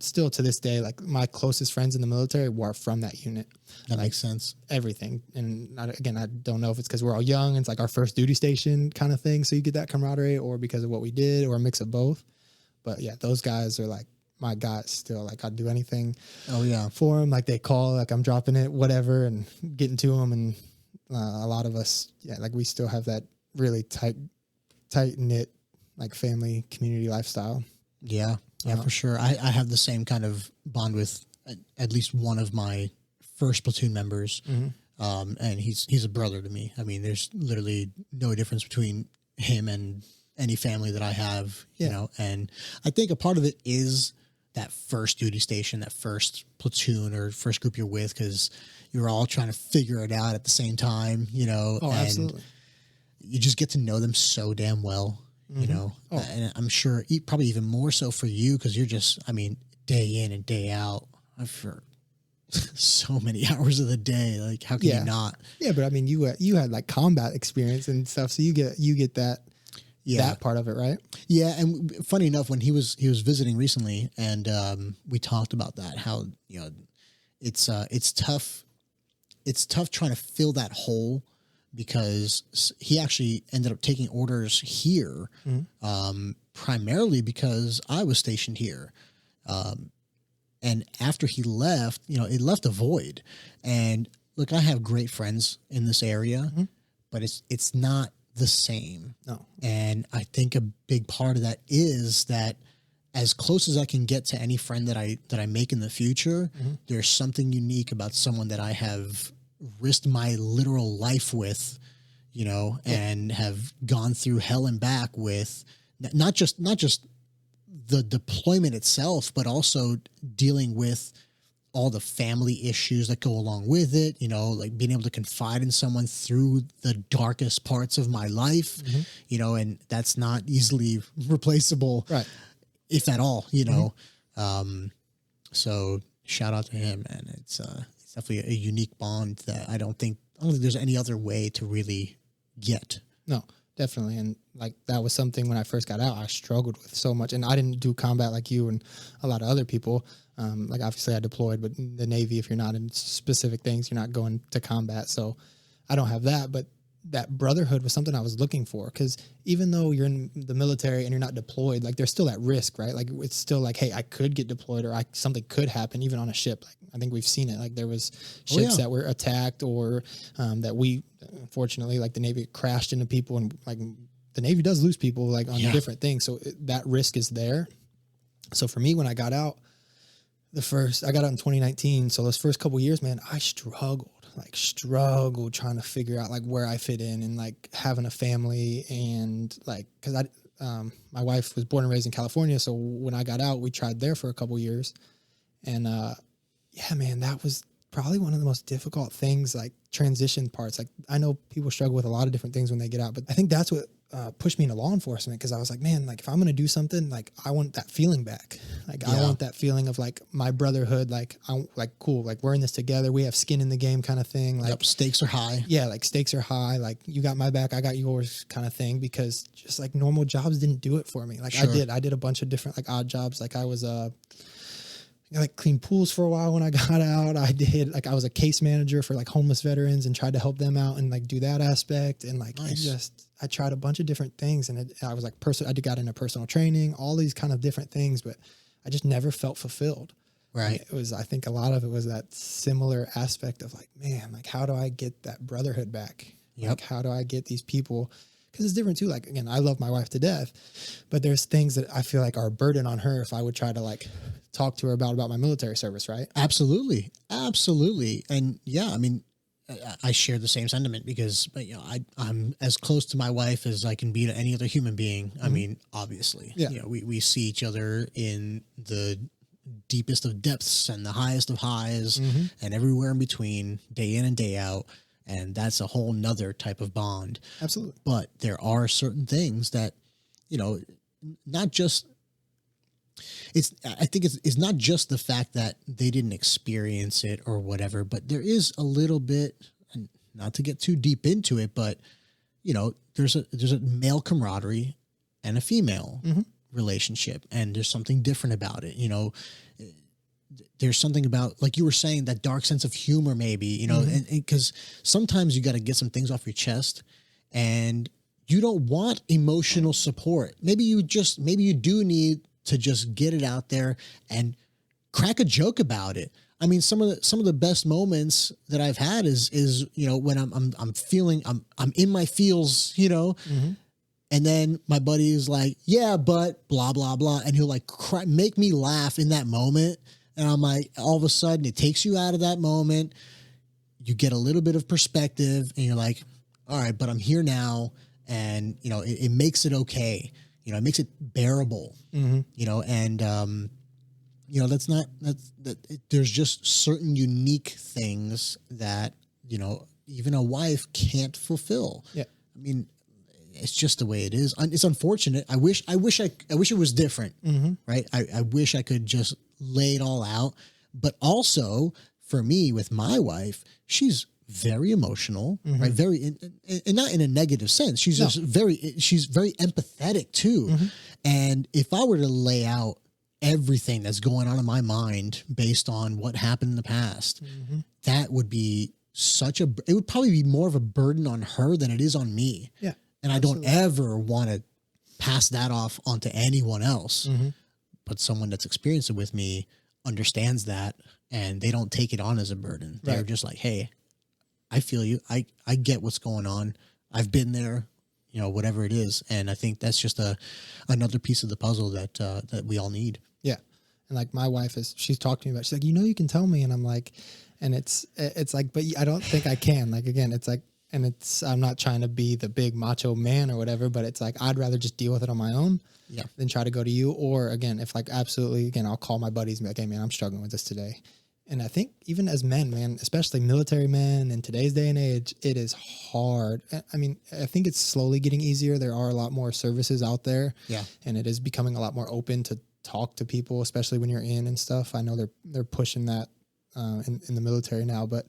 still to this day, like my closest friends in the military were from that unit. That like, makes sense. Everything. And again, I don't know if it's because we're all young. It's like our first duty station kind of thing. So you get that camaraderie, or because of what we did, or a mix of both. But yeah, those guys are like my guys still. Like I'd do anything for them. Like they call, like I'm dropping it, whatever, and getting to them. And a lot of us, like we still have that really tight knit, like family community lifestyle. Yeah, for sure. I have the same kind of bond with at least one of my first platoon members. Mm-hmm. And he's a brother to me. I mean, there's literally no difference between him and any family that I have, you know, and I think a part of it is that first duty station, that first platoon or first group you're with, because you're all trying to figure it out at the same time, you know, and absolutely. You just get to know them so damn well, you know, and I'm sure probably even more so for you, because you're just, I mean, day in and day out for so many hours of the day. Like, how can you not? Yeah, but I mean, you had like combat experience and stuff, so you get that. That part of it, right? Yeah, and funny enough, when he was visiting recently, and we talked about that, how, you know, it's tough. It's tough trying to fill that hole, because he actually ended up taking orders here, primarily because I was stationed here. And after he left, you know, it left a void. And look, I have great friends in this area, but it's not the same. No. And I think a big part of that is that as close as I can get to any friend that I make in the future, there's something unique about someone that I have risked my literal life with, you know, and have gone through hell and back with, not just the deployment itself, but also dealing with all the family issues that go along with it, you know, like being able to confide in someone through the darkest parts of my life, you know, and that's not easily replaceable, right? If at all, you know. So shout out to him, man. It's definitely a unique bond that I don't think there's any other way to really get. No, definitely. And like, that was something when I first got out, I struggled with so much, and I didn't do combat like you and a lot of other people. Like obviously I deployed, but in the Navy, if you're not in specific things, you're not going to combat. So I don't have that, but that brotherhood was something I was looking for, because even though you're in the military and you're not deployed, like there's still that risk, right? Like it's still like, hey, I could get deployed, or something could happen even on a ship. Like I think we've seen it. Like there was ships that were attacked, or that we, unfortunately, like the Navy crashed into people, and like the Navy does lose people like on different things. So that risk is there. So for me, when I got out, I got out in 2019. So those first couple of years, man, I struggled trying to figure out like where I fit in, and like having a family, and like, cause my wife was born and raised in California. So when I got out, we tried there for a couple of years, and, yeah, man, that was probably one of the most difficult things, like transition parts. Like I know people struggle with a lot of different things when they get out, but I think that's what pushed me into law enforcement, because I was like, man, like if I'm going to do something, like I want that feeling back. Like I want that feeling of like my brotherhood, like cool, like we're in this together, we have skin in the game kind of thing. Like stakes are high. Yeah, like stakes are high, like you got my back, I got yours kind of thing, because just like normal jobs didn't do it for me. Like I did a bunch of different like odd jobs. Like I was I like cleaned pools for a while when I got out. I was a case manager for like homeless veterans and tried to help them out and like do that aspect. And like, I tried a bunch of different things, and I was like, I got into personal training, all these kind of different things, but I just never felt fulfilled. Right. I think a lot of it was that similar aspect of like, man, like how do I get that brotherhood back? Like, how do I get these people? Because it's different too. Like, again, I love my wife to death, but there's things that I feel like are a burden on her if I would try to like talk to her about my military service, right? Absolutely. And yeah, I mean, I share the same sentiment, because, you know, I'm as close to my wife as I can be to any other human being. I mean, obviously, you know, we see each other in the deepest of depths and the highest of highs, and everywhere in between, day in and day out. And that's a whole nother type of bond. Absolutely. But there are certain things that, you know, not just, I think it's not just the fact that they didn't experience it or whatever, but there is a little bit, and not to get too deep into it, but, you know, there's a male camaraderie and a female, relationship, and there's something different about it. You know, there's something about, like you were saying, that dark sense of humor, maybe, you know, and because sometimes you got to get some things off your chest, and you don't want emotional support. Maybe you do need to just get it out there and crack a joke about it. I mean, some of the best moments that I've had is, you know, when I'm feeling, I'm in my feels, you know, and then my buddy is like, yeah, but blah, blah, blah. And he'll like make me laugh in that moment. And I'm like, all of a sudden it takes you out of that moment. You get a little bit of perspective and you're like, all right, but I'm here now. And, you know, it makes it okay. You know, it makes it bearable, you know, and, you know, there's just certain unique things that, you know, even a wife can't fulfill. Yeah. I mean, it's just the way it is. It's unfortunate. I wish it was different. Right. I wish I could just lay it all out. But also for me, with my wife, she's very emotional, right? Very, and not in a negative sense. She's just she's very empathetic too. And if I were to lay out everything that's going on in my mind based on what happened in the past, that would be it would probably be more of a burden on her than it is on me. Yeah. And absolutely. I don't ever want to pass that off onto anyone else. But someone that's experienced it with me understands that, and they don't take it on as a burden. They're just like, hey, I feel you. I get what's going on. I've been there, you know, whatever it is. And I think that's just another piece of the puzzle that we all need. Yeah. And like my wife she's talked to me about, she's like, you know, you can tell me. And I'm like, and it's like, but I don't think I can. Like, again, it's like, and I'm not trying to be the big macho man or whatever, but it's like, I'd rather just deal with it on my own than try to go to you. Or again, if like, absolutely, again, I'll call my buddies and be like, hey man, I'm struggling with this today. And I think even as men, man, especially military men in today's day and age, it is hard. I mean, I think it's slowly getting easier. There are a lot more services out there. Yeah. And it is becoming a lot more open to talk to people, especially when you're in and stuff. I know they're pushing that in the military now, but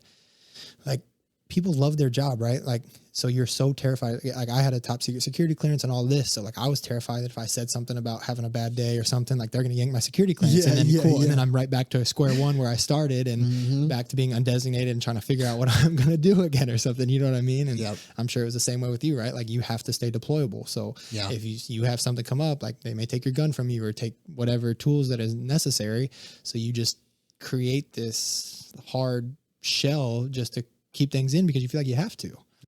like people love their job, right? Like, so you're so terrified. Like I had a top secret security clearance and all this. So like I was terrified that if I said something about having a bad day or something, like they're going to yank my security clearance and then and then I'm right back to square one where I started and back to being undesignated and trying to figure out what I'm going to do again or something. You know what I mean? And I'm sure it was the same way with you, right? Like you have to stay deployable. So if you have something come up, like they may take your gun from you or take whatever tools that is necessary. So you just create this hard shell just to keep things in because you feel like you have to.